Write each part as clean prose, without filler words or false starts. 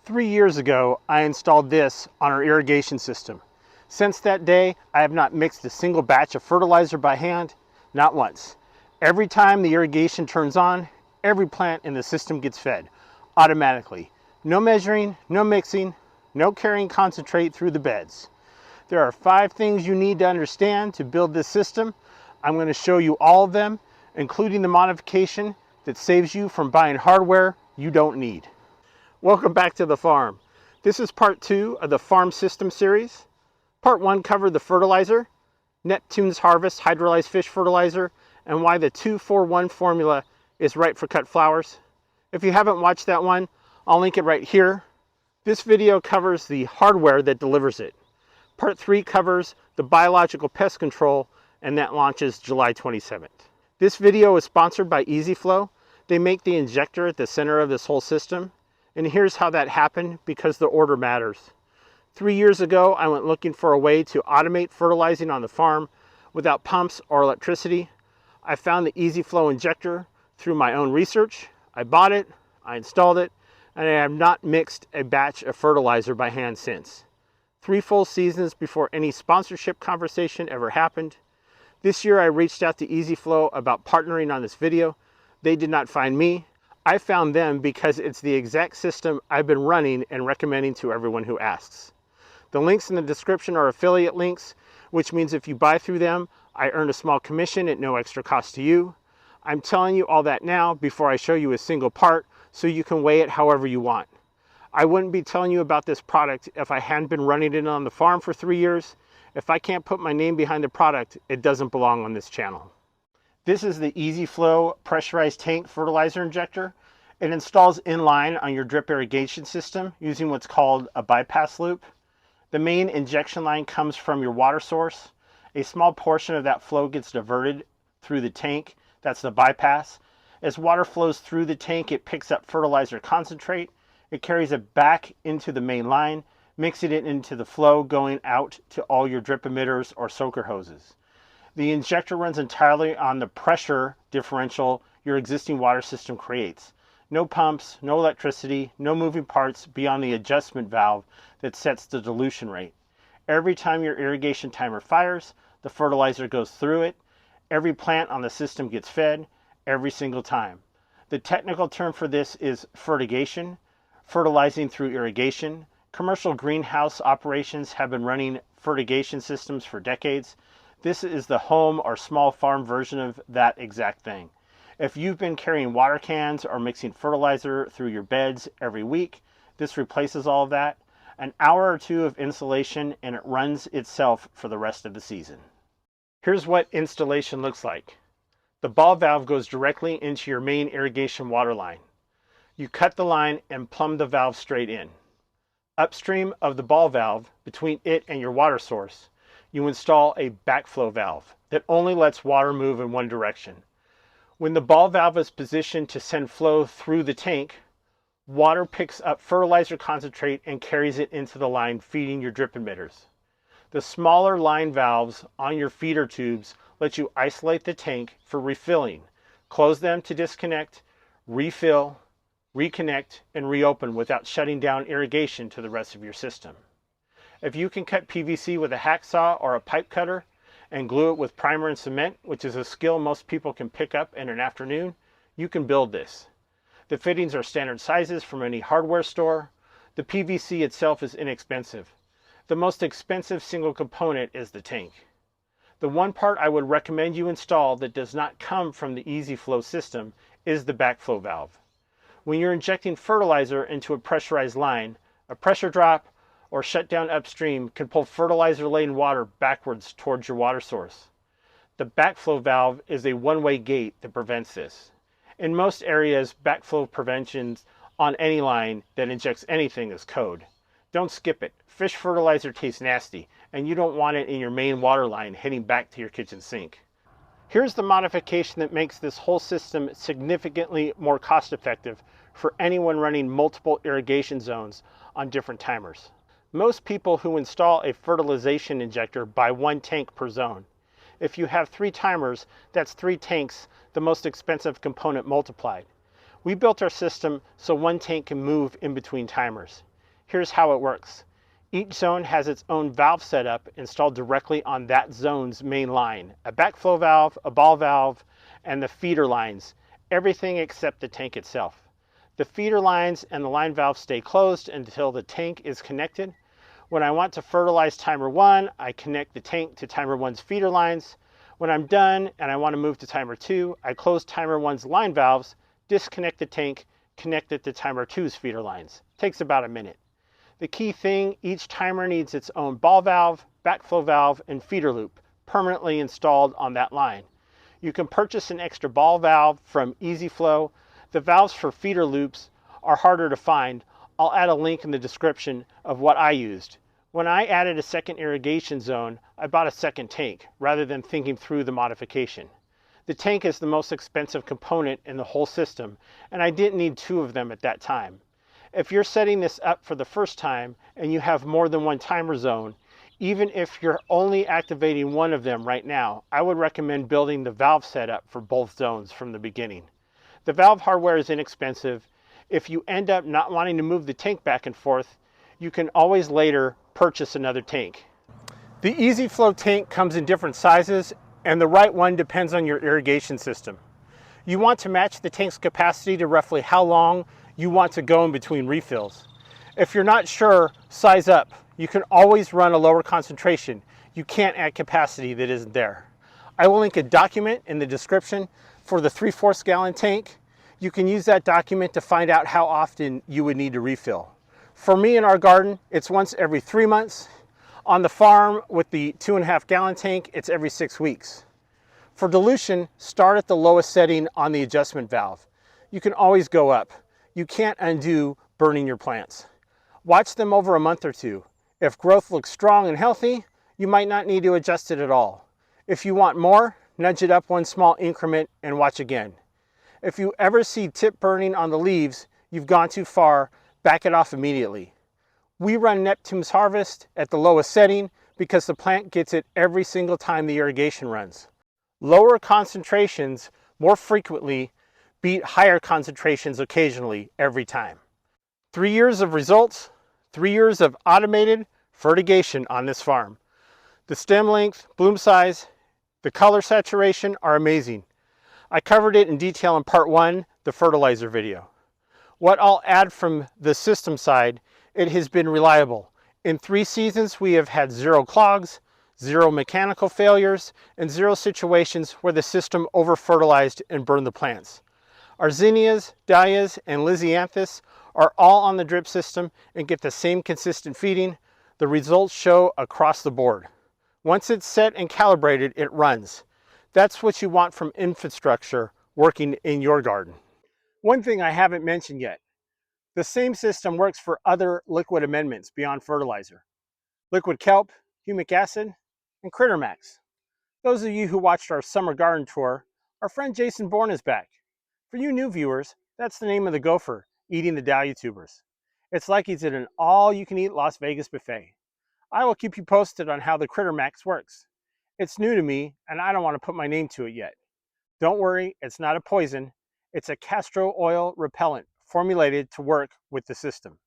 3 years ago, I installed this on our irrigation system. Since that day, I have not mixed a single batch of fertilizer by hand, not once. Every time the irrigation turns on, every plant in the system gets fed automatically. No measuring, no mixing, no carrying concentrate through the beds. There are 5 things you need to understand to build this system. I'm going to show you all of them, including the modification that saves you from buying hardware you don't need. Welcome back to the farm. This is part 2 of the farm system series. Part 1 covered the fertilizer, Neptune's Harvest hydrolyzed fish fertilizer, and why the 2-4-1 formula is right for cut flowers. If you haven't watched that one, I'll link it right here. This video covers the hardware that delivers it. Part 3 covers the biological pest control, and that launches July 27th. This video is sponsored by EasyFlow. They make the injector at the center of this whole system. And here's how that happened, because the order matters. 3 years ago, I went looking for a way to automate fertilizing on the farm without pumps or electricity. I found the EasyFlow injector through my own research. I bought it, I installed it, and I have not mixed a batch of fertilizer by hand since. 3 full seasons before any sponsorship conversation ever happened. This year I reached out to EasyFlow about partnering on this video. They did not find me. I found them because it's the exact system I've been running and recommending to everyone who asks. The links in the description are affiliate links, which means if you buy through them, I earn a small commission at no extra cost to you. I'm telling you all that now before I show you a single part, so you can weigh it however you want. I wouldn't be telling you about this product if I hadn't been running it on the farm for 3 years. If I can't put my name behind the product, it doesn't belong on this channel. This is the EasyFlow pressurized tank fertilizer injector. It installs inline on your drip irrigation system using what's called a bypass loop. The main injection line comes from your water source. A small portion of that flow gets diverted through the tank. That's the bypass. As water flows through the tank, it picks up fertilizer concentrate. It carries it back into the main line, mixing it into the flow going out to all your drip emitters or soaker hoses. The injector runs entirely on the pressure differential your existing water system creates. No pumps, no electricity, no moving parts beyond the adjustment valve that sets the dilution rate. Every time your irrigation timer fires, the fertilizer goes through it. Every plant on the system gets fed every single time. The technical term for this is fertigation, fertilizing through irrigation. Commercial greenhouse operations have been running fertigation systems for decades. This is the home or small farm version of that exact thing. If you've been carrying water cans or mixing fertilizer through your beds every week, this replaces all of that. An hour or 2 of installation and it runs itself for the rest of the season. Here's what installation looks like. The ball valve goes directly into your main irrigation water line. You cut the line and plumb the valve straight in. Upstream of the ball valve, between it and your water source, you install a backflow valve that only lets water move in one direction. When the ball valve is positioned to send flow through the tank, water picks up fertilizer concentrate and carries it into the line, feeding your drip emitters. The smaller line valves on your feeder tubes let you isolate the tank for refilling. Close them to disconnect, refill, reconnect, and reopen without shutting down irrigation to the rest of your system. If you can cut PVC with a hacksaw or a pipe cutter and glue it with primer and cement, which is a skill most people can pick up in an afternoon, you can build this. The fittings are standard sizes from any hardware store. The PVC itself is inexpensive. The most expensive single component is the tank. The one part I would recommend you install that does not come from the EasyFlow system is the backflow valve. When you're injecting fertilizer into a pressurized line, a pressure drop or shut down upstream can pull fertilizer-laden water backwards towards your water source. The backflow valve is a one-way gate that prevents this. In most areas, backflow prevention on any line that injects anything is code. Don't skip it. Fish fertilizer tastes nasty, and you don't want it in your main water line heading back to your kitchen sink. Here's the modification that makes this whole system significantly more cost-effective for anyone running multiple irrigation zones on different timers. Most people who install a fertilization injector buy 1 tank per zone. If you have 3 timers, that's 3 tanks, the most expensive component multiplied. We built our system so 1 tank can move in between timers. Here's how it works. Each zone has its own valve setup installed directly on that zone's main line. A backflow valve, a ball valve, and the feeder lines. Everything except the tank itself. The feeder lines and the line valve stay closed until the tank is connected. When I want to fertilize timer 1, I connect the tank to timer 1's feeder lines. When I'm done and I want to move to timer 2, I close timer 1's line valves, disconnect the tank, connect it to timer 2's feeder lines. Takes about a minute. The key thing, each timer needs its own ball valve, backflow valve, and feeder loop permanently installed on that line. You can purchase an extra ball valve from EasyFlow. The valves for feeder loops are harder to find. I'll add a link in the description of what I used. When I added a second irrigation zone, I bought a second tank rather than thinking through the modification. The tank is the most expensive component in the whole system, and I didn't need 2 of them at that time. If you're setting this up for the first time and you have more than one timer zone, even if you're only activating one of them right now, I would recommend building the valve setup for both zones from the beginning. The valve hardware is inexpensive. If you end up not wanting to move the tank back and forth, you can always later purchase another tank. The EasyFlow tank comes in different sizes, and the right one depends on your irrigation system. You want to match the tank's capacity to roughly how long you want to go in between refills. If you're not sure, size up. You can always run a lower concentration. You can't add capacity that isn't there. I will link a document in the description for the 3/4 gallon tank. You can use that document to find out how often you would need to refill. For me in our garden, it's once every 3 months. On the farm with the 2.5 gallon tank, it's every 6 weeks. For dilution, start at the lowest setting on the adjustment valve. You can always go up. You can't undo burning your plants. Watch them over a month or 2. If growth looks strong and healthy, you might not need to adjust it at all. If you want more, nudge it up one small increment and watch again. If you ever see tip burning on the leaves, you've gone too far, back it off immediately. We run Neptune's Harvest at the lowest setting because the plant gets it every single time the irrigation runs. Lower concentrations more frequently beat higher concentrations occasionally every time. 3 years of results, 3 years of automated fertigation on this farm. The stem length, bloom size, the color saturation are amazing. I covered it in detail in part 1, the fertilizer video. What I'll add from the system side, it has been reliable. In 3 seasons, we have had 0 clogs, 0 mechanical failures, and 0 situations where the system over-fertilized and burned the plants. Our zinnias, dahlias, and lisianthus are all on the drip system and get the same consistent feeding. The results show across the board. Once it's set and calibrated, it runs. That's what you want from infrastructure working in your garden. One thing I haven't mentioned yet, the same system works for other liquid amendments beyond fertilizer. Liquid kelp, humic acid, and Critter Max. Those of you who watched our summer garden tour, our friend Jason Bourne is back. For you new viewers, that's the name of the gopher eating the dahlia tubers. It's like he's at an all-you-can-eat Las Vegas buffet. I will keep you posted on how the Critter Max works. It's new to me, and I don't want to put my name to it yet. Don't worry, it's not a poison. It's a castor oil repellent formulated to work with the system.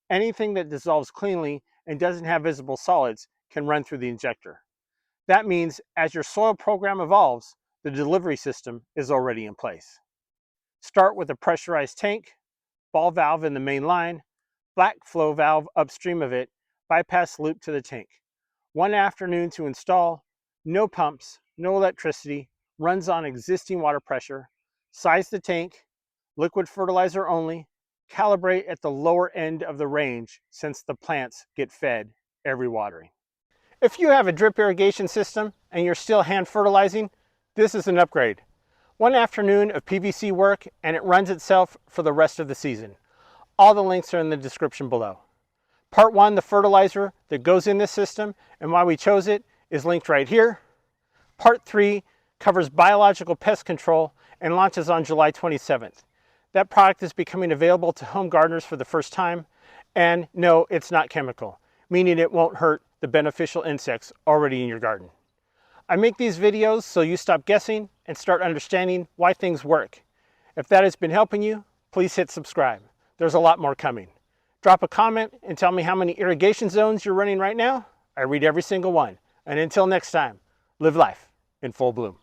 Anything that dissolves cleanly and doesn't have visible solids can run through the injector. That means as your soil program evolves, the delivery system is already in place. Start with a pressurized tank, ball valve in the main line, backflow valve upstream of it, bypass loop to the tank. 1 afternoon to install, no pumps, no electricity, runs on existing water pressure, size the tank, liquid fertilizer only, calibrate at the lower end of the range since the plants get fed every watering. If you have a drip irrigation system and you're still hand fertilizing, this is an upgrade. 1 afternoon of PVC work and it runs itself for the rest of the season. All the links are in the description below. Part 1, the fertilizer that goes in this system and why we chose it, is linked right here. Part 3 covers biological pest control and launches on July 27th. That product is becoming available to home gardeners for the first time. And no, it's not chemical, meaning it won't hurt the beneficial insects already in your garden. I make these videos so you stop guessing and start understanding why things work. If that has been helping you, please hit subscribe. There's a lot more coming. Drop a comment and tell me how many irrigation zones you're running right now. I read every single one. And until next time, live life in full bloom.